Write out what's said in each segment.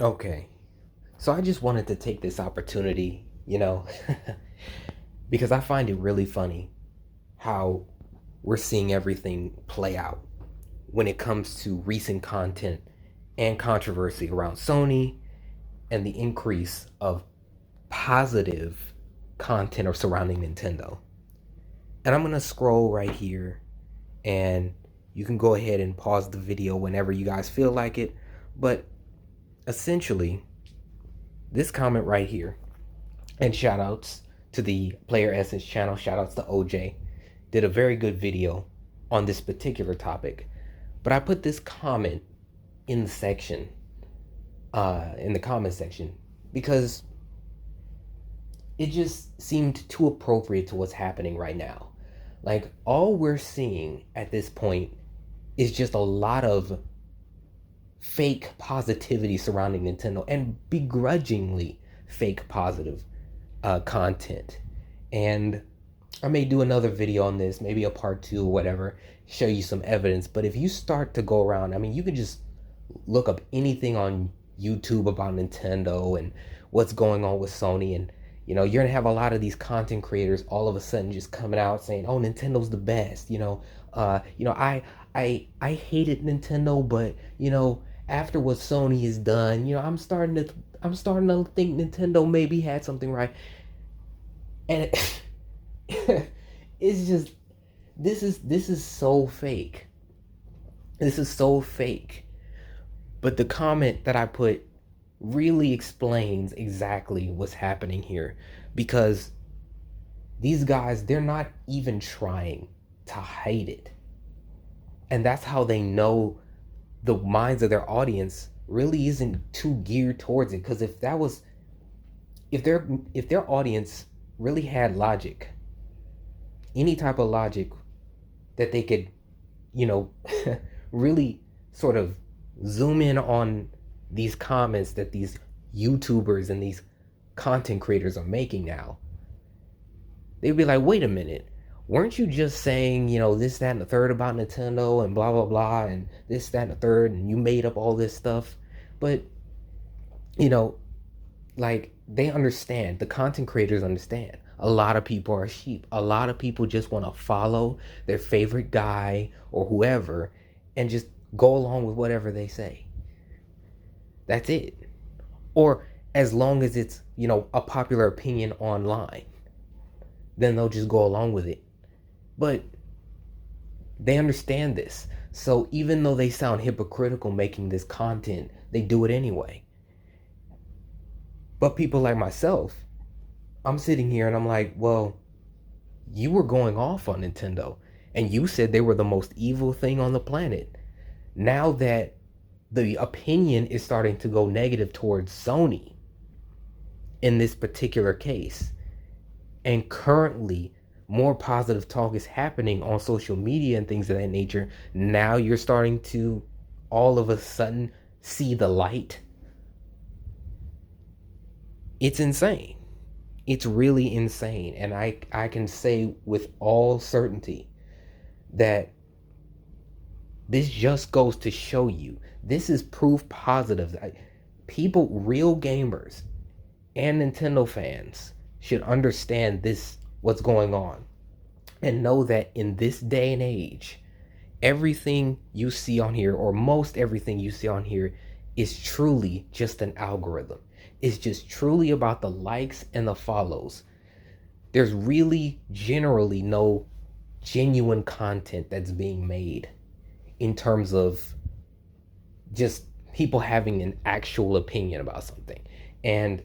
Okay. So I just wanted to take this opportunity, because I find it really funny how we're seeing everything play out when it comes to recent content and controversy around Sony and the increase of positive content surrounding Nintendo. And I'm going to scroll right here, and you can go ahead and pause the video whenever you guys feel like it. But essentially, this comment right here, and shout outs to the Player Essence channel, shout outs to OJ, did a very good video on this particular topic. But I put this comment in the section, in the comment section, because it just seemed too appropriate to what's happening right now. Like, all we're seeing at this point is just a lot of fake positivity surrounding Nintendo and begrudgingly fake positive content. And I may do another video on this, maybe a part two or whatever, show you some evidence. But if you start to go around, I mean, you can just look up anything on YouTube about Nintendo and what's going on with Sony, and you're gonna have a lot of these content creators all of a sudden just coming out saying, "Oh, Nintendo's the best." I hated Nintendo, but after what Sony has done, I'm starting to think Nintendo maybe had something right, and it's just this is so fake. This is so fake. But the comment that I put really explains exactly what's happening here, because these guys, they're not even trying to hide it. And that's how they know the minds of their audience really isn't too geared towards it. Because if their audience really had logic, any type of logic that they could, you know, really sort of zoom in on these comments that these YouTubers and these content creators are making now, they'd be like, wait a minute, weren't you just saying, this, that, and the third about Nintendo and blah, blah, blah, and this, that, and the third, and you made up all this stuff? But, you know, like, they understand, the content creators understand. A lot of people are sheep. A lot of people just want to follow their favorite guy or whoever and just go along with whatever they say. That's it. Or as long as it's, a popular opinion online, then they'll just go along with it. But they understand this. So even though they sound hypocritical making this content, they do it anyway. But people like myself, I'm sitting here and I'm like, well, you were going off on Nintendo and you said they were the most evil thing on the planet. Now that the opinion is starting to go negative towards Sony in this particular case, and currently more positive talk is happening on social media and things of that nature, now you're starting to all of a sudden see the light. It's insane. It's really insane. And I can say with all certainty that this just goes to show you, this is proof positive that people, real gamers and Nintendo fans, should understand this, what's going on, and know that in this day and age, everything you see on here, or most everything you see on here, is truly just an algorithm. It's just truly about the likes and the follows. There's really generally no genuine content that's being made in terms of just people having an actual opinion about something. And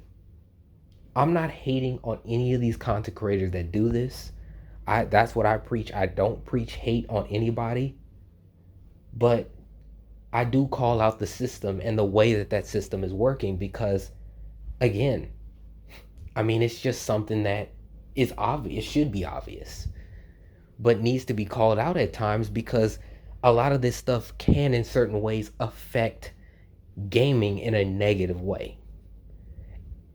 I'm not hating on any of these content creators that do this. That's what I preach. I don't preach hate on anybody, but I do call out the system and the way that that system is working, because again, I mean, it's just something that is obvious, should be obvious, but needs to be called out at times, because a lot of this stuff can in certain ways affect gaming in a negative way.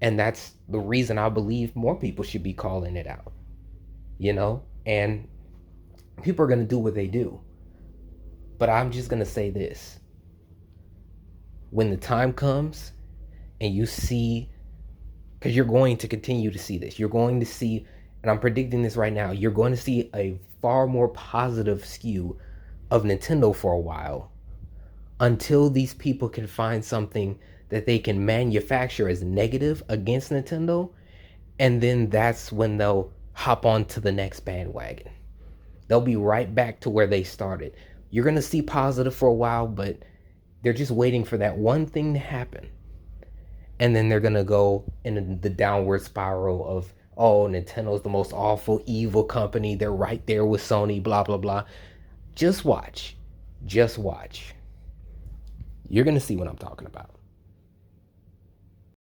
And that's the reason I believe more people should be calling it out, and people are going to do what they do. But I'm just going to say this: when the time comes, and you see, because you're going to continue to see this, you're going to see, and I'm predicting this right now, you're going to see a far more positive skew of Nintendo for a while until these people can find something that they can manufacture as negative against Nintendo, and then that's when they'll hop on to the next bandwagon. They'll be right back to where they started. You're going to see positive for a while, but they're just waiting for that one thing to happen. And then they're going to go in the downward spiral of, oh, Nintendo's the most awful, evil company. They're right there with Sony, blah, blah, blah. Just watch. Just watch. You're going to see what I'm talking about.